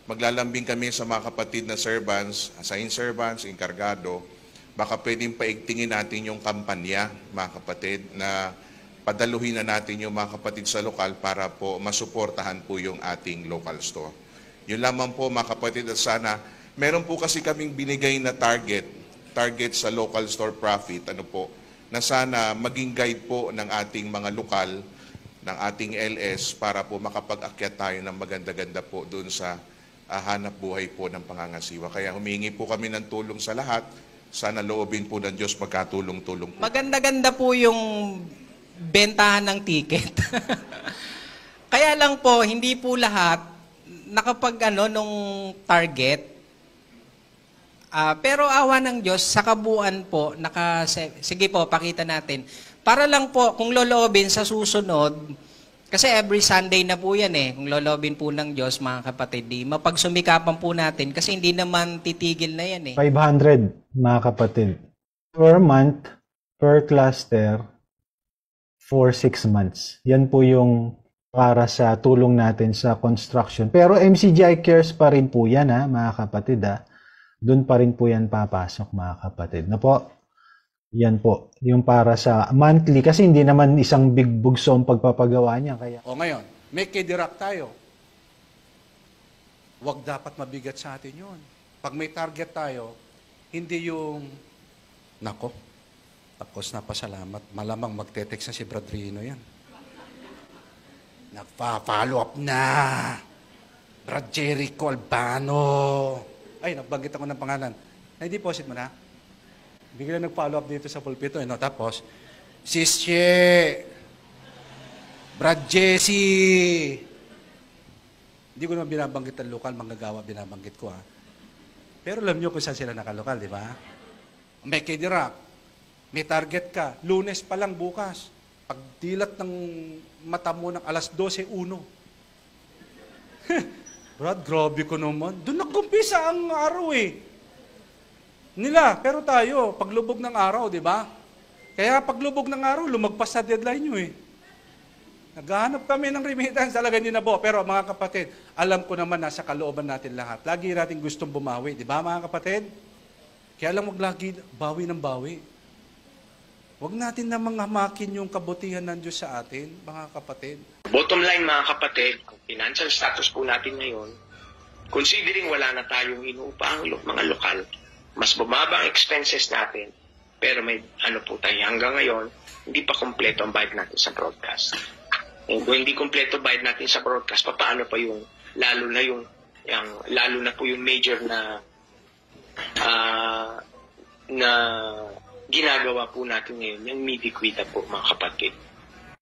maglalambing kami sa mga kapatid na servants, assigned servants, enkargado, baka pwedeng paigtingin natin yung kampanya, mga kapatid, na padaluhin na natin yung mga kapatid sa lokal para po masuportahan po yung ating local store. Yun lamang po, mga kapatid, at sana, meron po kasi kaming binigay na target sa local store profit, na sana maging guide po ng ating mga lokal, ng ating LS, para po makapag-akyat tayo ng maganda-ganda po doon sa hanap buhay po ng pangangasiwa. Kaya humingi po kami ng tulong sa lahat. Sana loobin po ng Diyos magkatulong-tulong po. Maganda-ganda po yung bentahan ng ticket. Kaya lang po, hindi po lahat nung target. Pero awa ng Diyos, sa kabuuan po, sige po, pakita natin. Para lang po, kung loloobin sa susunod, kasi every Sunday na po yan kung loloobin po ng Diyos, mga kapatid, mapagsumikapan po natin, kasi hindi naman titigil na yan 500, mga kapatid. Per month, per cluster, for 6 months. Yan po yung para sa tulong natin sa construction. Pero MCGI Cares pa rin po yan, mga kapatid. Doon pa rin po yan papasok, mga kapatid. Na po, yan po. Yung para sa monthly, kasi hindi naman isang big bugso ang pagpapagawa niya. Kaya... O ngayon, may kidirak tayo. Huwag dapat mabigat sa atin yun. Pag may target tayo, hindi yung, nako, tapos na pasalamat, malamang magte-text na si Bradrino yan. Nagpa-follow up na. Brad Jericho Albano. Ay, nabanggit ako ng pangalan. Na-deposit mo na? Bigla nag-follow up dito sa pulpito. No? Tapos, Sis Che, Brad Jesse. Hindi ko naman binabanggit ang lokal, manggagawa binabanggit ko. Pero alam nyo kung saan sila nakalokal, di ba? May kidirak. May target ka. Lunes pa lang bukas. Pagdilat ng mata mo ng alas 12:01. Brad, grabe ko naman. Doon nagkumpisa ang araw nila. Pero tayo, paglubog ng araw, di ba? Kaya paglubog ng araw, lumagpas sa deadline nyo Naghahanap kami ng remittance, talaga nyo na po. Pero mga kapatid, alam ko naman nasa kalooban natin lahat. Lagi natin gustong bumawi, di ba mga kapatid? Kaya lang lagi bawi ng bawi. Huwag natin namang hamakin yung kabutihan ng Diyos sa atin, mga kapatid. Bottom line, mga kapatid, ang financial status po natin ngayon, considering wala na tayong inuupang mga lokal, mas bumaba ang expenses natin, pero may po tayo hanggang ngayon, hindi pa kompleto ang bayad natin sa broadcast. And kung hindi kompleto bayad natin sa broadcast, paano pa yung, lalo na po yung major na ginagawa po natin ngayon, yung MIDIQUITA po, mga kapatid.